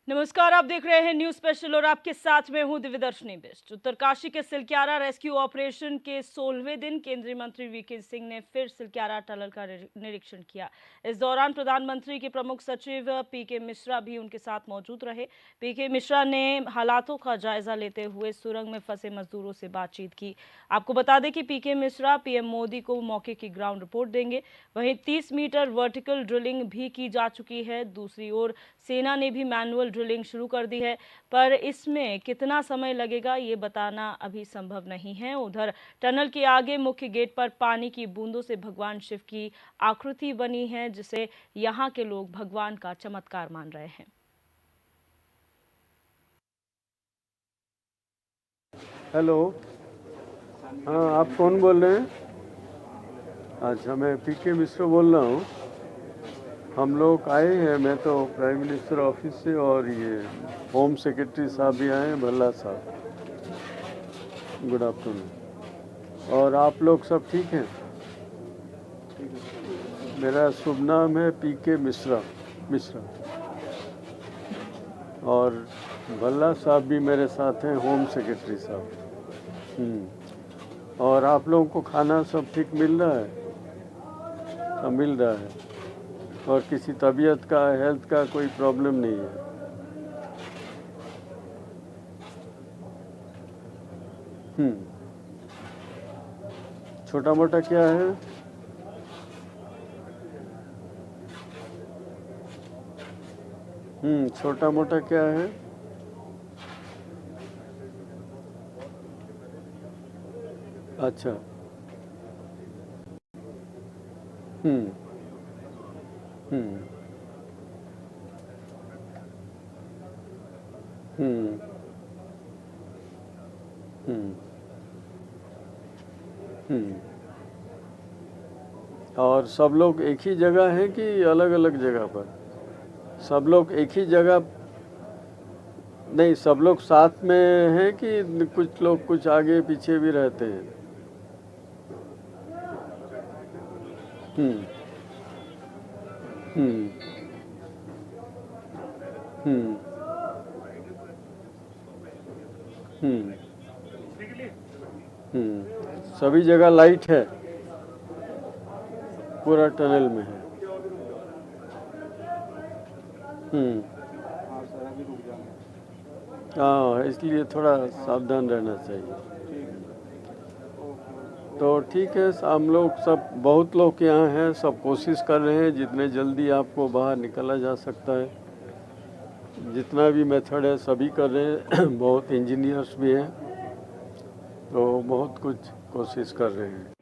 नमस्कार, आप देख रहे हैं न्यूज स्पेशल और आपके साथ में हूं दिव्यदर्शनी बिष्ट। उत्तरकाशी के सिलक्यारा रेस्क्यू ऑपरेशन के 16वें दिन केंद्रीय मंत्री वीके सिंह ने फिर सिलक्यारा टनल का निरीक्षण किया। इस दौरान प्रधानमंत्री के प्रमुख सचिव पीके मिश्रा भी उनके साथ मौजूद रहे। पीके मिश्रा ने हालातों का जायजा लेते हुए सुरंग में फंसे मजदूरों से बातचीत की। आपको बता दें कि पीके मिश्रा पीएम मोदी को मौके की ग्राउंड रिपोर्ट देंगे। वहीं 30 मीटर वर्टिकल ड्रिलिंग भी की जा चुकी है। दूसरी ओर सेना ने भी मैनुअल ड्रिलिंग शुरू कर दी है, पर इसमें कितना समय लगेगा ये बताना अभी संभव नहीं है। उधर टनल के आगे मुख्य गेट पर पानी की बूंदों से भगवान शिव की आकृति बनी है, जिसे यहाँ के लोग भगवान का चमत्कार मान रहे हैं। हेलो, हाँ, आप कौन बोल रहे हैं? अच्छा, मैं पीके मिश्रा बोल रहा हूँ। हम लोग आए हैं, मैं तो प्राइम मिनिस्टर ऑफिस से, और ये होम सेक्रेटरी साहब भी आए हैं, भल्ला साहब। Good afternoon. और आप लोग सब ठीक हैं? मेरा शुभ नाम है पीके मिश्रा। और भल्ला साहब भी मेरे साथ हैं, होम सेक्रेटरी साहब। और आप लोगों को खाना सब ठीक मिल रहा है? मिल रहा है, और किसी तबीयत का, हेल्थ का कोई प्रॉब्लम नहीं है? छोटा मोटा क्या है? छोटा मोटा क्या है? अच्छा। हम्म हम्म हम्म हम्म हम्म और सब लोग एक ही जगह हैं कि अलग अलग जगह पर? सब लोग एक ही जगह? नहीं, सब लोग साथ में हैं कि कुछ लोग कुछ आगे पीछे भी रहते हैं? हम्म हम्म हम्म हम्म सभी जगह लाइट है? पूरा टनल में है? हम्म हाँ, इसलिए थोड़ा सावधान रहना चाहिए। तो ठीक है, हम लोग सब, बहुत लोग यहाँ हैं, सब कोशिश कर रहे हैं जितने जल्दी आपको बाहर निकला जा सकता है। जितना भी मेथड है सभी कर रहे हैं। बहुत इंजीनियर्स भी हैं, तो बहुत कुछ कोशिश कर रहे हैं।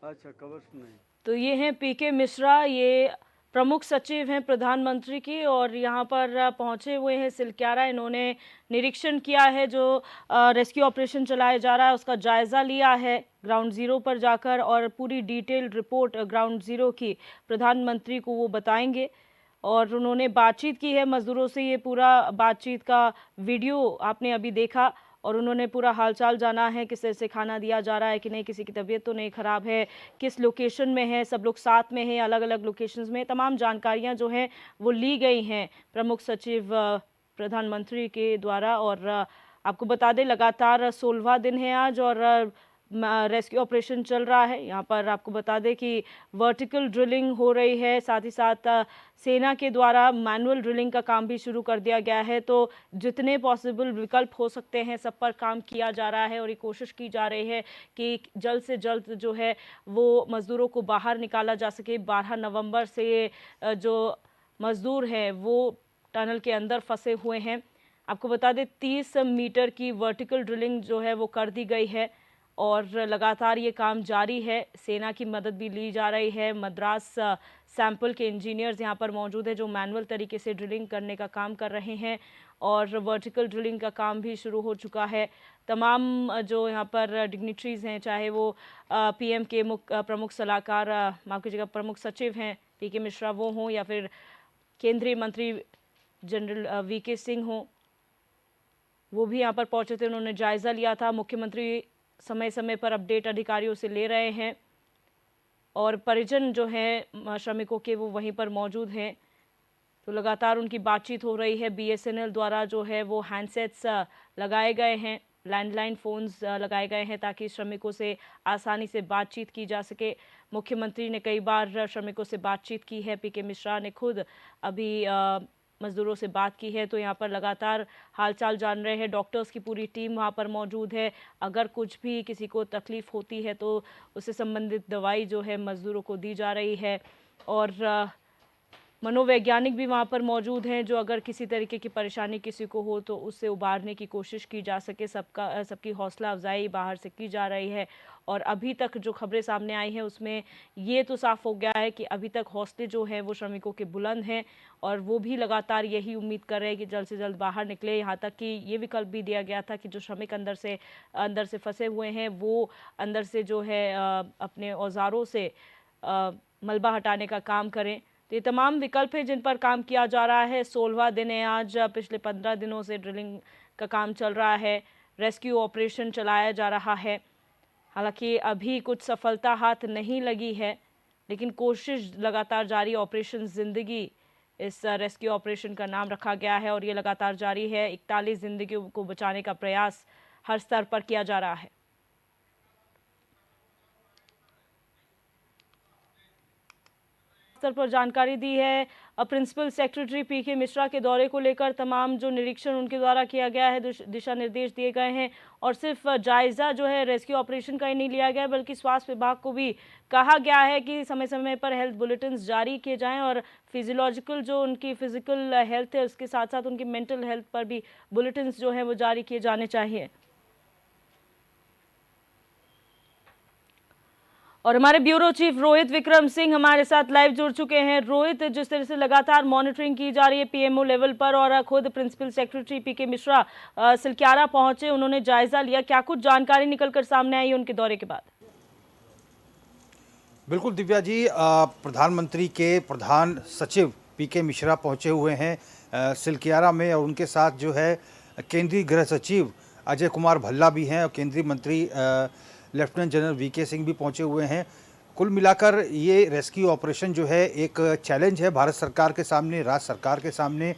अच्छा, कवर्स नहीं। तो ये हैं पीके मिश्रा, ये प्रमुख सचिव हैं प्रधानमंत्री की, और यहाँ पर पहुंचे हुए हैं सिलक्यारा। इन्होंने निरीक्षण किया है, जो रेस्क्यू ऑपरेशन चलाया जा रहा है उसका जायजा लिया है ग्राउंड जीरो पर जाकर, और पूरी डिटेल्ड रिपोर्ट ग्राउंड जीरो की प्रधानमंत्री को वो बताएंगे। और उन्होंने बातचीत की है मजदूरों से, ये पूरा बातचीत का वीडियो आपने अभी देखा। और उन्होंने पूरा हालचाल जाना है, किस तरह से खाना दिया जा रहा है कि नहीं, किसी की तबीयत तो नहीं खराब है, किस लोकेशन में है, सब लोग साथ में हैं, अलग अलग लोकेशंस में, तमाम जानकारियां जो हैं वो ली गई हैं प्रमुख सचिव प्रधानमंत्री के द्वारा। और आपको बता दें, लगातार 16वां दिन है आज, और रेस्क्यू ऑपरेशन चल रहा है। यहाँ पर आपको बता दें कि वर्टिकल ड्रिलिंग हो रही है, साथ ही साथ सेना के द्वारा मैनुअल ड्रिलिंग का काम भी शुरू कर दिया गया है। तो जितने पॉसिबल विकल्प हो सकते हैं सब पर काम किया जा रहा है, और ये कोशिश की जा रही है कि जल्द से जल्द जो है वो मज़दूरों को बाहर निकाला जा सके। 12 नवंबर से जो मज़दूर हैं वो टनल के अंदर फंसे हुए हैं। आपको बता दें 30 मीटर की वर्टिकल ड्रिलिंग जो है वो कर दी गई है, और लगातार ये काम जारी है। सेना की मदद भी ली जा रही है। मद्रास सैंपल के इंजीनियर्स यहाँ पर मौजूद है, जो मैनुअल तरीके से ड्रिलिंग करने का काम कर रहे हैं, और वर्टिकल ड्रिलिंग का काम भी शुरू हो चुका है। तमाम जो यहाँ पर डिग्निटरीज हैं, चाहे वो पीएम के प्रमुख सलाहकार, माफ़ कीजिएगा, प्रमुख सचिव हैं पीके मिश्रा वो हों, या फिर केंद्रीय मंत्री जनरल वीके सिंह हों, वो भी यहाँ पर पहुंचे थे। उन्होंने जायजा लिया था। मुख्यमंत्री समय समय पर अपडेट अधिकारियों से ले रहे हैं, और परिजन जो हैं श्रमिकों के वो वहीं पर मौजूद हैं। तो लगातार उनकी बातचीत हो रही है। बीएसएनएल द्वारा जो है वो हैंडसेट्स लगाए गए हैं, लैंडलाइन फ़ोन्स लगाए गए हैं ताकि श्रमिकों से आसानी से बातचीत की जा सके। मुख्यमंत्री ने कई बार श्रमिकों से बातचीत की है। पीके मिश्रा ने खुद अभी मज़दूरों से बात की है, तो यहाँ पर लगातार हालचाल जान रहे हैं। डॉक्टर्स की पूरी टीम वहाँ पर मौजूद है। अगर कुछ भी किसी को तकलीफ़ होती है तो उससे संबंधित दवाई जो है मज़दूरों को दी जा रही है। और मनोवैज्ञानिक भी वहाँ पर मौजूद हैं, जो अगर किसी तरीके की परेशानी किसी को हो तो उससे उबारने की कोशिश की जा सके। सबकी हौसला अफजाई बाहर से की जा रही है। और अभी तक जो खबरें सामने आई हैं उसमें ये तो साफ हो गया है कि अभी तक हौसले जो हैं वो श्रमिकों के बुलंद हैं और वो भी लगातार यही उम्मीद कर रहे हैं कि जल्द से जल्द बाहर निकले। यहाँ तक कि ये विकल्प भी दिया गया था कि जो श्रमिक अंदर से फंसे हुए हैं वो अंदर से जो है अपने औजारों से मलबा हटाने का काम करें। तो ये तमाम विकल्प हैं जिन पर काम किया जा रहा है। 16वां दिन है आज। पिछले 15 दिनों से ड्रिलिंग का काम चल रहा है। रेस्क्यू ऑपरेशन चलाया जा रहा है। हालांकि अभी कुछ सफलता हाथ नहीं लगी है, लेकिन कोशिश लगातार जारी। ऑपरेशन ज़िंदगी इस रेस्क्यू ऑपरेशन का नाम रखा गया है और ये लगातार जारी है। 41 जिंदगियों को बचाने का प्रयास हर स्तर पर किया जा रहा है। स्तर पर जानकारी दी है प्रिंसिपल सेक्रेटरी पीके मिश्रा के दौरे को लेकर। तमाम जो निरीक्षण उनके द्वारा किया गया है, दिशा निर्देश दिए गए हैं और सिर्फ जायज़ा जो है रेस्क्यू ऑपरेशन का ही नहीं लिया गया है, बल्कि स्वास्थ्य विभाग को भी कहा गया है कि समय समय पर हेल्थ बुलेटिन्स जारी किए जाएं और फिजियोलॉजिकल जो उनकी फिजिकल हेल्थ है उसके साथ साथ उनकी मेंटल हेल्थ पर भी बुलेटिन्स जो हैं वो जारी किए जाने चाहिए। और हमारे ब्यूरो चीफ रोहित विक्रम सिंह हमारे साथ लाइव जुड़ चुके हैं। रोहित, जिस तरह से लगातार मॉनिटरिंग की जा रही है पीएमओ लेवल पर और खुद प्रिंसिपल सेक्रेटरी पीके मिश्रा सिलक्यारा पहुंचे, उन्होंने जायजा लिया, क्या कुछ जानकारी निकलकर सामने आई उनके दौरे के बाद? बिल्कुल दिव्या जी, प्रधानमंत्री के प्रधान सचिव पीके मिश्रा पहुंचे हुए हैं सिलक्यारा में और उनके साथ जो है केंद्रीय गृह सचिव अजय कुमार भल्ला भी हैं और केंद्रीय मंत्री लेफ्टिनेंट जनरल वीके सिंह भी पहुंचे हुए हैं। कुल मिलाकर ये रेस्क्यू ऑपरेशन जो है एक चैलेंज है भारत सरकार के सामने, राज्य सरकार के सामने।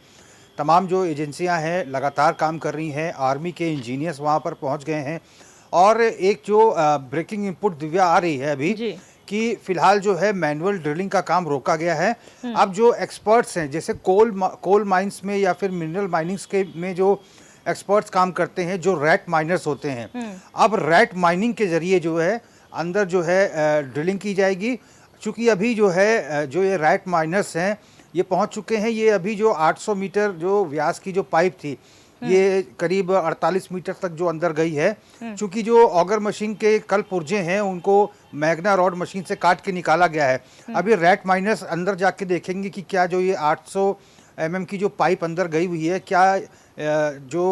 तमाम जो एजेंसियां हैं लगातार काम कर रही हैं। आर्मी के इंजीनियर्स वहां पर पहुंच गए हैं और एक जो ब्रेकिंग इनपुट दिव्या आ रही है अभी कि फिलहाल जो है मैनुअल ड्रिलिंग का काम रोका गया है। अब जो एक्सपर्ट्स हैं, जैसे कोल माइंस में या फिर मिनरल माइनिंग्स के में जो एक्सपर्ट्स काम करते हैं, जो रैट माइनर्स होते हैं, अब रैट माइनिंग के जरिए जो है अंदर जो है ड्रिलिंग की जाएगी। चूँकि अभी जो है जो ये रैट माइनर्स हैं ये पहुंच चुके हैं। ये अभी जो 800 मीटर जो व्यास की जो पाइप थी ये करीब 48 मीटर तक जो अंदर गई है। चूँकि जो ऑगर मशीन के कल पुर्जे हैं उनको मैग्ना रॉड मशीन से काट के निकाला गया है। अभी रैट माइनर्स अंदर जाके देखेंगे कि क्या जो ये 800 mm की जो पाइप अंदर गई हुई है, क्या जो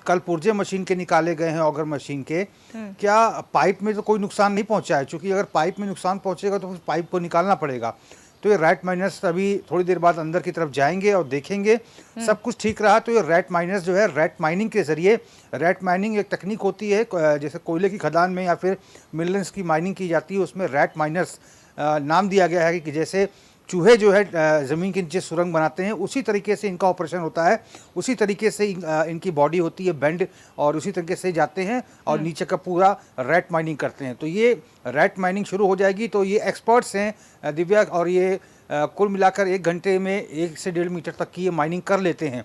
कल पुर्जे मशीन के निकाले गए हैं ऑगर मशीन के, क्या पाइप में तो कोई नुकसान नहीं पहुंचा है? क्योंकि अगर पाइप में नुकसान पहुंचेगा तो पाइप को निकालना पड़ेगा। तो ये रैट माइनर्स अभी थोड़ी देर बाद अंदर की तरफ जाएंगे और देखेंगे। सब कुछ ठीक रहा तो ये रैट माइनर्स जो है रैट माइनिंग के जरिए, रैट माइनिंग एक टेक्निक होती है, जैसे कोयले की खदान में या फिर मिनरल्स की माइनिंग की जाती है, उसमें रैट माइनर्स नाम दिया गया है कि जैसे चूहे जो है ज़मीन के नीचे सुरंग बनाते हैं उसी तरीके से इनका ऑपरेशन होता है। उसी तरीके से इनकी बॉडी होती है बेंड और उसी तरीके से जाते हैं और नीचे का पूरा रैट माइनिंग करते हैं। तो ये रैट माइनिंग शुरू हो जाएगी। तो ये एक्सपर्ट्स हैं दिव्या और ये कुल मिलाकर 1 घंटे में 1 से 1.5 मीटर तक की ये माइनिंग कर लेते हैं।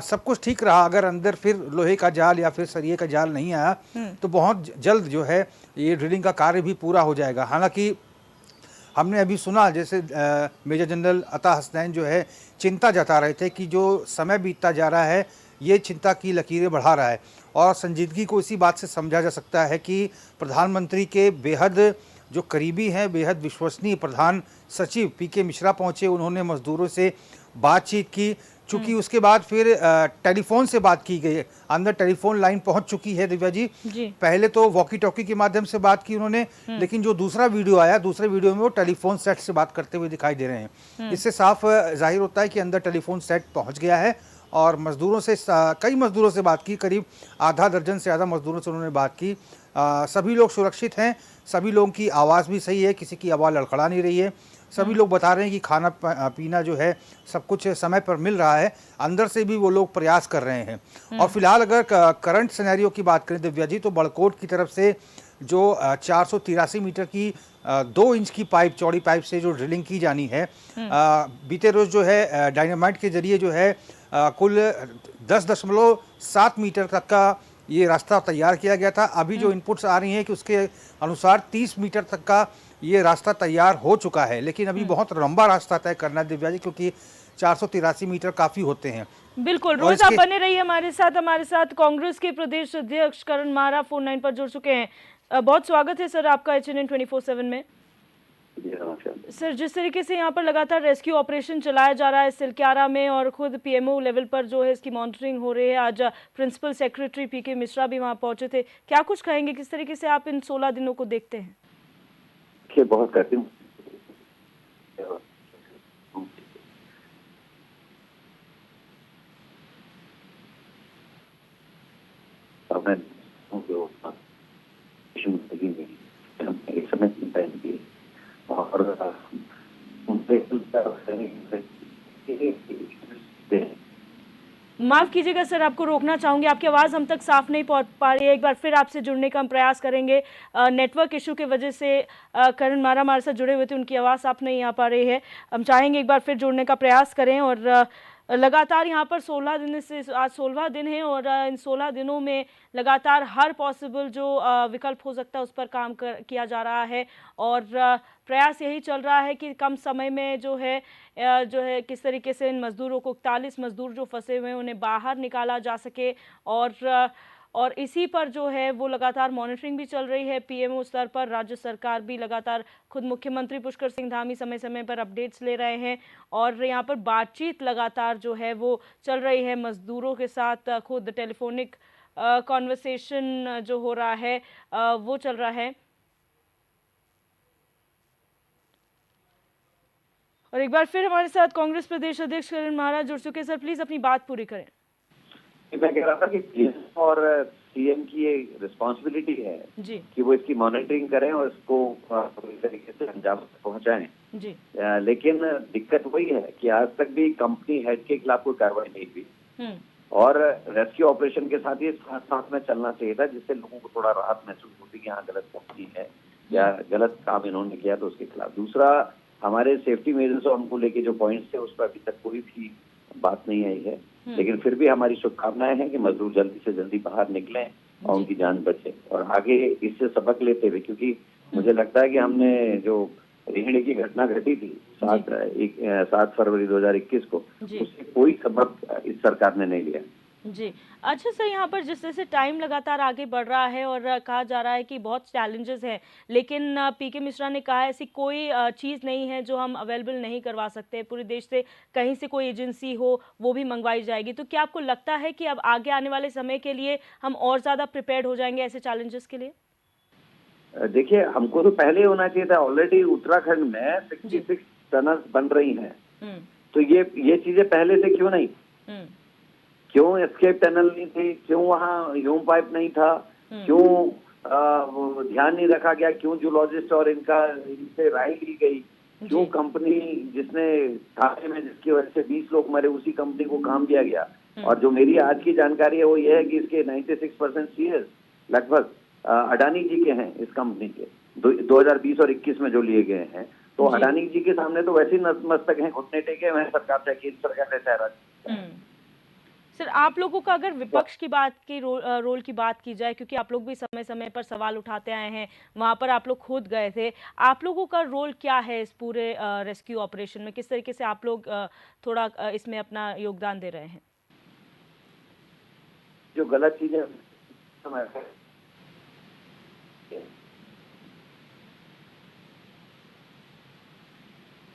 सब कुछ ठीक रहा। अगर अंदर फिर लोहे का जाल या फिर सरिये का जाल नहीं आया तो बहुत जल्द जो है ये ड्रिलिंग का कार्य भी पूरा हो जाएगा। हालांकि हमने अभी सुना जैसे मेजर जनरल अता हसनैन जो है चिंता जता रहे थे कि जो समय बीतता जा रहा है ये चिंता की लकीरें बढ़ा रहा है और संजीदगी को इसी बात से समझा जा सकता है कि प्रधानमंत्री के बेहद जो करीबी हैं, बेहद विश्वसनीय प्रधान सचिव पीके मिश्रा पहुंचे। उन्होंने मजदूरों से बातचीत की। चूँकि उसके बाद फिर टेलीफोन से बात की गई, अंदर टेलीफोन लाइन पहुंच चुकी है दिव्या जी। पहले तो वॉकी टॉकी के माध्यम से बात की उन्होंने, लेकिन जो दूसरा वीडियो आया, दूसरे वीडियो में वो टेलीफोन सेट से बात करते हुए दिखाई दे रहे हैं। इससे साफ जाहिर होता है कि अंदर टेलीफोन सेट पहुंच गया है और मजदूरों से कई मजदूरों से बात की, करीब आधा दर्जन से ज़्यादा मजदूरों से उन्होंने बात की। सभी लोग सुरक्षित हैं, सभी लोगों की आवाज़ भी सही है, किसी की आवाज़ लड़खड़ा नहीं रही है। सभी लोग बता रहे हैं कि खाना पीना जो है सब कुछ समय पर मिल रहा है, अंदर से भी वो लोग प्रयास कर रहे हैं। और फिलहाल अगर करंट सिनेरियो की बात करें दिव्या जी, तो बड़कोट की तरफ से जो 483 मीटर की 2 इंच की पाइप, चौड़ी पाइप से जो ड्रिलिंग की जानी है, बीते रोज जो है डायनामाइट के जरिए जो है कुल 10.7 मीटर तक का ये रास्ता तैयार किया गया था। अभी जो इनपुट्स आ रही हैं कि उसके अनुसार 30 मीटर तक का ये रास्ता तैयार हो चुका है, लेकिन अभी बहुत लंबा रास्ता तय करना है दिव्या जी, क्योंकि 483 मीटर काफ़ी होते हैं। बिल्कुल और रोहित, आप इसके बने रहिए हमारे साथ कांग्रेस के प्रदेश अध्यक्ष करण मारा फोन लाइन पर जुड़ चुके हैं। बहुत स्वागत है सर आपका HNN 24/7 में। सर, जिस तरीके से यहाँ पर लगातार रेस्क्यू ऑपरेशन चलाया जा रहा है सिलक्यारा में और खुद PMO लेवल पर जो है इसकी मॉनिटरिंग हो रही है, आज प्रिंसिपल सेक्रेटरी PK मिश्रा भी वहाँ पहुंचे थे, क्या कुछ कहेंगे, किस तरीके से आप इन 16 दिनों को देखते हैं? बहुत करती हूँ। एक समय की और माफ कीजिएगा सर, आपको रोकना चाहूंगी, आपकी आवाज़ हम तक साफ नहीं पहुंच पा रही है। एक बार फिर आपसे जुड़ने का हम प्रयास करेंगे। नेटवर्क इशू की वजह से करण मारा हमारे साथ जुड़े हुए थे, उनकी आवाज़ साफ नहीं आ पा रही है। हम चाहेंगे एक बार फिर जुड़ने का प्रयास करें। और लगातार यहाँ पर 16 दिन से आज 16वां दिन है और इन 16 दिनों में लगातार हर पॉसिबल जो विकल्प हो सकता है उस पर काम किया जा रहा है। और प्रयास यही चल रहा है कि कम समय में जो है किस तरीके से इन मजदूरों को 41 मजदूर जो फंसे हुए हैं उन्हें बाहर निकाला जा सके। और इसी पर जो है वो लगातार मॉनिटरिंग भी चल रही है PMO स्तर पर। राज्य सरकार भी लगातार, खुद मुख्यमंत्री पुष्कर सिंह धामी समय समय पर अपडेट्स ले रहे हैं और यहाँ पर बातचीत लगातार जो है वो चल रही है मजदूरों के साथ। खुद टेलीफोनिक कॉन्वर्सेशन जो हो रहा है वो चल रहा है। और एक बार फिर हमारे साथ कांग्रेस प्रदेश अध्यक्ष करण मारा जुड़ चुके हैं। सर, प्लीज अपनी बात पूरी करें। मैं कह रहा था कि PM और CM की ये रिस्पॉन्सिबिलिटी है जी कि वो इसकी मॉनिटरिंग करें और इसको पूरी तरीके से अंजाम तक पहुंचाएं। जी लेकिन दिक्कत वही है कि आज तक भी कंपनी हेड के खिलाफ कोई कार्रवाई नहीं हुई और रेस्क्यू ऑपरेशन के साथ ही साथ साथ में चलना चाहिए था, जिससे लोगों को थोड़ा राहत महसूस होती कि यहाँ गलत कंपनी है या गलत काम इन्होंने किया तो उसके खिलाफ। दूसरा, हमारे सेफ्टी मेजर्स और उनको लेके जो पॉइंट्स थे उस पर अभी तक कोई भी बात नहीं आई है, लेकिन फिर भी हमारी शुभकामनाएं हैं कि मजदूर जल्दी से जल्दी बाहर निकलें और उनकी जान बचे और आगे इससे सबक लेते हुए, क्योंकि मुझे लगता है कि हमने जो रेहड़ी की घटना घटी थी 7 फरवरी 2021 को, उससे कोई सबक इस सरकार ने नहीं लिया। जी। अच्छा सर, यहाँ पर जिस तरह से टाइम लगातार आगे बढ़ रहा है और कहा जा रहा है कि बहुत चैलेंजेस हैं, लेकिन PK मिश्रा ने कहा ऐसी कोई चीज़ नहीं है जो हम अवेलेबल नहीं करवा सकते। पूरे देश से कहीं से कोई एजेंसी हो वो भी मंगवाई जाएगी। तो क्या आपको लगता है कि अब आगे आने वाले समय के लिए हम और ज़्यादा प्रिपेयर्ड हो जाएंगे ऐसे चैलेंजेस के लिए? देखिए, हमको तो पहले होना चाहिए था। ऑलरेडी उत्तराखंड में 66 टनल बन रही हैं, तो ये चीजें पहले से क्यों नहीं? क्यों एस्केप टनल नहीं थी? क्यों वहाँ ह्यूम पाइप नहीं था? क्यों वो ध्यान नहीं रखा गया? क्यों जूलॉजिस्ट और इनसे राय ली गई? क्यों कंपनी जिसने थाने में जिसकी वजह से 20 लोग मरे उसी कंपनी को काम दिया गया? और जो मेरी आज की जानकारी है वो ये है कि इसके 96% शेयर लगभग अडानी जी के हैं, इस कंपनी के 2020 और 21 में जो लिए गए हैं। तो अडानी जी के सामने तो वैसे ही नतमस्तक हैं, घुटने टेके हुए हैं सरकार से, केंद्र सरकार से ठहरा। सर, आप लोगों का अगर विपक्ष की बात की रोल की बात की जाए, क्योंकि आप लोग भी समय समय पर सवाल उठाते आए हैं, वहां पर आप लोग खुद गए थे, आप लोगों का रोल क्या है इस पूरे रेस्क्यू ऑपरेशन में? किस तरीके से आप लोग थोड़ा इसमें अपना योगदान दे रहे हैं? जो गलत चीजें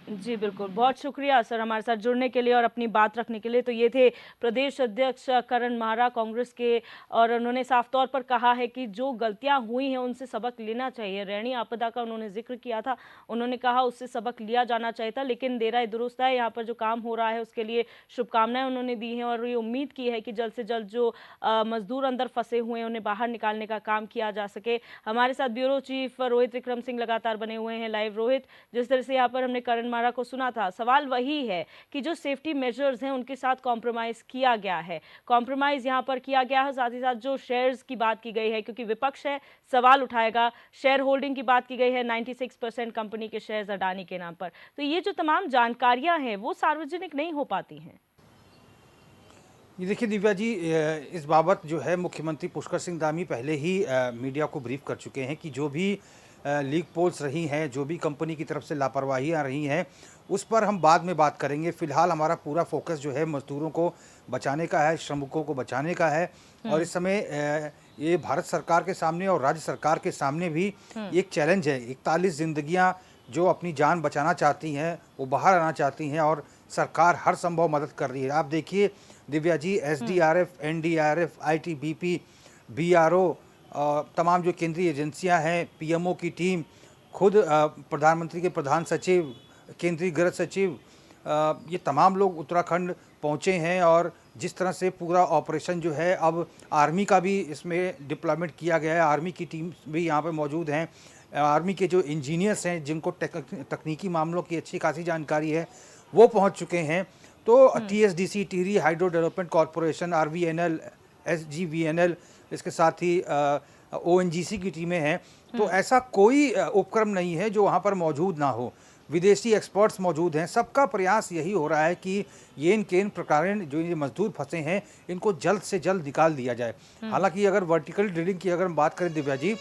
जी बिल्कुल, बहुत शुक्रिया सर हमारे साथ जुड़ने के लिए और अपनी बात रखने के लिए। तो ये थे प्रदेश अध्यक्ष करण माहरा कांग्रेस के, और उन्होंने साफ तौर पर कहा है कि जो गलतियां हुई हैं उनसे सबक लेना चाहिए। रैणी आपदा का उन्होंने जिक्र किया था, उन्होंने कहा उससे सबक लिया जाना चाहिए था, लेकिन देर आए दुरुस्त है। यहाँ पर जो काम हो रहा है उसके लिए शुभकामनाएं उन्होंने दी हैं और ये उम्मीद की है कि जल्द से जल्द जो मजदूर अंदर फंसे हुए हैं उन्हें बाहर निकालने का काम किया जा सके। हमारे साथ ब्यूरो चीफ रोहित विक्रम सिंह लगातार बने हुए हैं लाइव। रोहित, जिस तरह से यहाँ पर हमने करण माहरा को सुना था, सवाल वही है कि जो सेफ्टी मेजर्स हैं उनके साथ कॉम्प्रोमाइज किया गया है, कॉम्प्रोमाइज यहाँ पर किया गया है। साथ ही साथ जो शेयर्स की बात की गई है, क्योंकि विपक्ष है सवाल उठाएगा, शेयर होल्डिंग की बात की गई है 96% कंपनी के शेयर्स अडानी के नाम पर, तो ये जो तमाम जानकारियां हैं वो सार्वजनिक नहीं हो पाती हैं। ये देखिए दिव्या जी, इस बाबत जो है मुख्यमंत्री पुष्कर सिंह धामी पहले ही मीडिया को ब्रीफ कर चुके हैं कि जो भी लीक पोल्स रही हैं, जो भी कंपनी की तरफ से लापरवाहियाँ रही हैं, उस पर हम बाद में बात करेंगे। फिलहाल हमारा पूरा फोकस जो है मजदूरों को बचाने का है, श्रमिकों को बचाने का है। और इस समय ये भारत सरकार के सामने और राज्य सरकार के सामने भी एक चैलेंज है। 41 जिंदगियाँ जो अपनी जान बचाना चाहती हैं, वो बाहर आना चाहती हैं और सरकार हर संभव मदद कर रही है। आप देखिए Divya ji, SDRF, NDRF, ITBP, BRO, तमाम जो केंद्रीय एजेंसियां हैं, PMO की टीम, खुद प्रधानमंत्री के प्रधान सचिव, केंद्रीय गृह सचिव, ये तमाम लोग उत्तराखंड पहुंचे हैं। और जिस तरह से पूरा ऑपरेशन जो है, अब आर्मी का भी इसमें डिप्लॉयमेंट किया गया है, आर्मी की टीम भी यहाँ पे मौजूद हैं। आर्मी के जो इंजीनियर्स हैं, जिनको तकनीकी मामलों की अच्छी खासी जानकारी है, वो पहुँच चुके हैं। तो TSDC, Tehri hydro development corporation, RVNL, SGVNL, इसके साथ ही ONGC की टीमें हैं। तो ऐसा कोई उपक्रम नहीं है जो वहाँ पर मौजूद ना हो। विदेशी एक्सपर्ट्स मौजूद हैं। सबका प्रयास यही हो रहा है कि येन केन प्रकार जो ये मजदूर फंसे हैं, इनको जल्द से जल्द निकाल दिया जाए। हालांकि अगर वर्टिकल ड्रिलिंग की अगर हम बात करें दिव्या जी,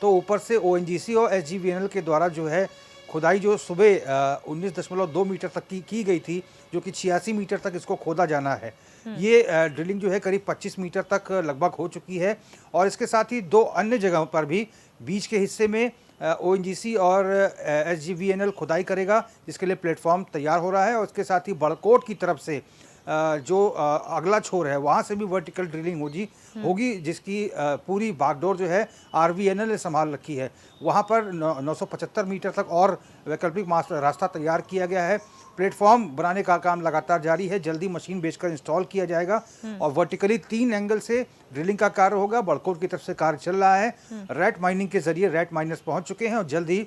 तो ऊपर से ONGC और SGVNL के द्वारा जो है खुदाई जो सुबह 19.2 मीटर तक की गई थी, जो कि 86 मीटर तक इसको खोदा जाना है। ये ड्रिलिंग जो है करीब 25 मीटर तक लगभग हो चुकी है। और इसके साथ ही 2 अन्य जगहों पर भी बीच के हिस्से में ONGC और SGVNL खुदाई करेगा, जिसके लिए प्लेटफॉर्म तैयार हो रहा है। और उसके साथ ही बड़कोट की तरफ से जो अगला छोर है, वहाँ से भी वर्टिकल ड्रिलिंग होगी, जिसकी पूरी बागडोर जो है RVNL ने संभाल रखी है। वहाँ पर 975 मीटर तक और वैकल्पिक रास्ता तैयार किया गया है। प्लेटफॉर्म बनाने का काम लगातार जारी है, जल्दी मशीन बेचकर इंस्टॉल किया जाएगा। और वर्टिकली 3 एंगल से ड्रिलिंग का कार्य होगा। बड़कोट की तरफ से कार्य चल रहा है। रैट माइनिंग के जरिए रैट माइनर्स पहुँच चुके हैं और जल्द ही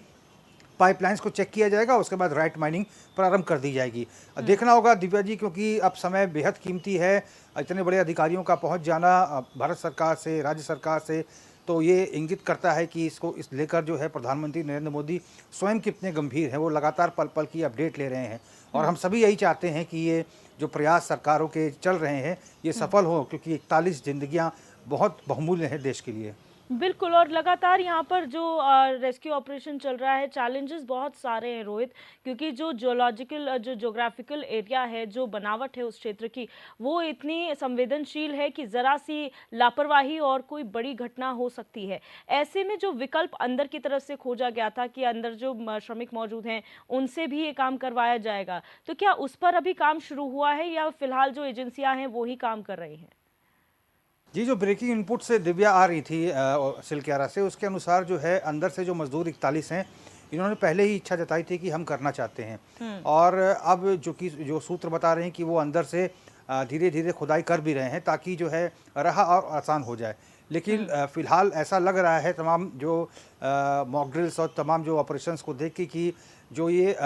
पाइपलाइंस को चेक किया जाएगा, उसके बाद राइट माइनिंग प्रारंभ कर दी जाएगी। देखना होगा दिव्या जी, क्योंकि अब समय बेहद कीमती है। इतने बड़े अधिकारियों का पहुंच जाना भारत सरकार से, राज्य सरकार से, तो ये इंगित करता है कि इसको इस लेकर जो है प्रधानमंत्री नरेंद्र मोदी स्वयं कितने गंभीर हैं। वो लगातार पल पल की अपडेट ले रहे हैं और हम सभी यही चाहते हैं कि ये जो प्रयास सरकारों के चल रहे हैं ये सफल हो, क्योंकि 41 जिंदगियाँ बहुत बहुमूल्य हैं देश के लिए। बिल्कुल, और लगातार यहाँ पर जो रेस्क्यू ऑपरेशन चल रहा है, चैलेंजेस बहुत सारे हैं रोहित, क्योंकि जो ज्योग्राफिकल एरिया है, जो बनावट है उस क्षेत्र की, वो इतनी संवेदनशील है कि ज़रा सी लापरवाही और कोई बड़ी घटना हो सकती है। ऐसे में जो विकल्प अंदर की तरफ से खोजा गया था कि अंदर जो श्रमिक मौजूद हैं उनसे भी ये काम करवाया जाएगा, तो क्या उस पर अभी काम शुरू हुआ है या फिलहाल जो एजेंसियाँ हैं वो ही काम कर रही हैं? जी, जो ब्रेकिंग इनपुट से दिव्या आ रही थी सिलक्यारा से, उसके अनुसार जो है अंदर से जो मजदूर 41 हैं, इन्होंने पहले ही इच्छा जताई थी कि हम करना चाहते हैं। और अब जो सूत्र बता रहे हैं कि वो अंदर से धीरे धीरे खुदाई कर भी रहे हैं, ताकि जो है राह और आसान हो जाए। लेकिन फ़िलहाल ऐसा लग रहा है तमाम जो मॉक ड्रिल्स और तमाम जो ऑपरेशंस को देख के कि जो ये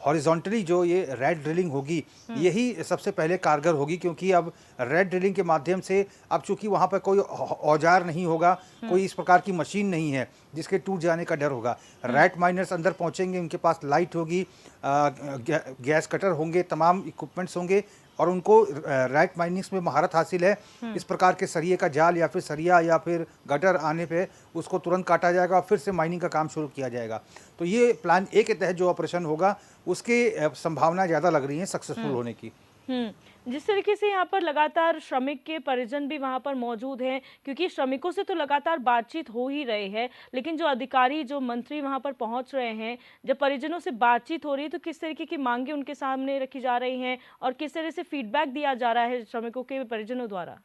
हॉरिजॉन्टली जो ये रेड ड्रिलिंग होगी, यही सबसे पहले कारगर होगी। क्योंकि अब रेड ड्रिलिंग के माध्यम से अब चूंकि वहाँ पर कोई औजार नहीं होगा, कोई इस प्रकार की मशीन नहीं है जिसके टूट जाने का डर होगा। रैट माइनर्स अंदर पहुँचेंगे, उनके पास लाइट होगी, गैस कटर होंगे, तमाम इक्विपमेंट्स होंगे और उनको रैट माइनिंग्स में महारत हासिल है। इस प्रकार के सरिये का जाल या फिर सरिया या फिर गटर आने पे उसको तुरंत काटा जाएगा और फिर से माइनिंग का काम शुरू किया जाएगा। तो ये प्लान ए के तहत जो ऑपरेशन होगा उसके संभावना ज़्यादा लग रही है सक्सेसफुल होने की। जिस तरीके से यहाँ पर लगातार श्रमिक के परिजन भी वहाँ पर मौजूद हैं, क्योंकि श्रमिकों से तो लगातार बातचीत हो ही रही है, लेकिन जो अधिकारी जो मंत्री वहाँ पर पहुँच रहे हैं, जब परिजनों से बातचीत हो रही है तो किस तरीके की मांगे उनके सामने रखी जा रही हैं और किस तरह से फीडबैक दिया जा रहा है श्रमिकों के परिजनों द्वारा?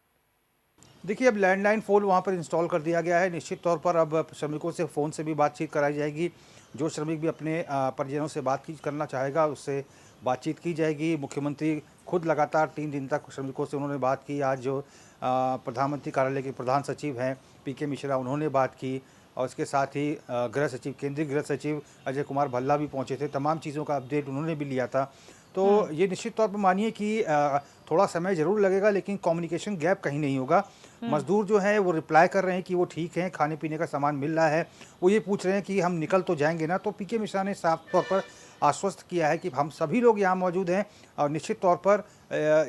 देखिए, अब लैंडलाइन फ़ोन वहाँ पर इंस्टॉल कर दिया गया है। निश्चित तौर पर अब श्रमिकों से फ़ोन से भी बातचीत कराई जाएगी। जो श्रमिक भी अपने परिजनों से बातचीत करना चाहेगा, उससे बातचीत की जाएगी। मुख्यमंत्री खुद लगातार 3 दिन तक श्रमिकों से उन्होंने बात की। आज जो प्रधानमंत्री कार्यालय के प्रधान सचिव हैं पीके मिश्रा, उन्होंने बात की और इसके साथ ही गृह सचिव, केंद्रीय गृह सचिव अजय कुमार भल्ला भी पहुँचे थे। तमाम चीज़ों का अपडेट उन्होंने भी लिया था। तो ये निश्चित तौर पर मानिए कि थोड़ा समय ज़रूर लगेगा, लेकिन कम्युनिकेशन गैप कहीं नहीं होगा। मज़दूर जो हैं वो रिप्लाई कर रहे हैं कि वो ठीक हैं, खाने पीने का सामान मिल रहा है। वो ये पूछ रहे हैं कि हम निकल तो जाएंगे ना। तो पीके मिश्रा ने साफ तौर पर आश्वस्त किया है कि हम सभी लोग यहाँ मौजूद हैं और निश्चित तौर पर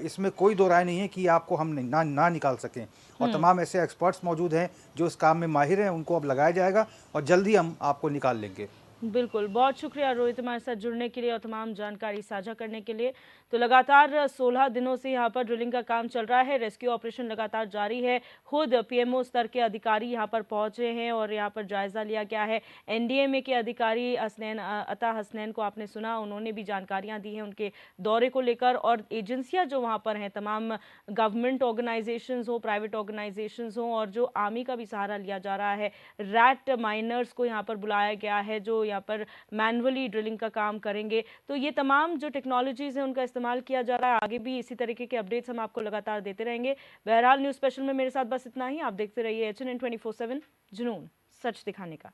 इसमें कोई दो राय नहीं है कि आपको हम ना निकाल सकें। और तमाम ऐसे एक्सपर्ट्स मौजूद हैं जो इस काम में माहिर हैं, उनको अब लगाया जाएगा और जल्दी हम आपको निकाल लेंगे। बिल्कुल, बहुत शुक्रिया रोहित हमारे साथ जुड़ने के लिए और तमाम जानकारी साझा करने के लिए। तो लगातार 16 दिनों से यहाँ पर ड्रिलिंग का काम चल रहा है, रेस्क्यू ऑपरेशन लगातार जारी है। खुद पीएमओ स्तर के अधिकारी यहाँ पर पहुँचे हैं और यहाँ पर जायज़ा लिया गया है। एनडीएमए के अधिकारी अता हसनैन को आपने सुना, उन्होंने भी जानकारियाँ दी हैं उनके दौरे को लेकर। और एजेंसियाँ जो वहाँ पर हैं, तमाम गवर्नमेंट ऑर्गेनाइजेशंस हो, प्राइवेट ऑर्गेनाइजेशंस हों, और जो आर्मी का भी सहारा लिया जा रहा है। रैट माइनर्स को यहाँ पर बुलाया गया है जो यहाँ पर मैनुअली ड्रिलिंग का काम करेंगे। तो ये तमाम जो टेक्नोलॉजीज़ हैं उनका इस्तेमाल किया जा रहा है। आगे भी इसी तरीके के अपडेट्स हम आपको लगातार देते रहेंगे। बहरहाल न्यूज़ स्पेशल में मेरे साथ बस इतना ही। आप देखते रहिए HNN 24/7, जुनून सच दिखाने का।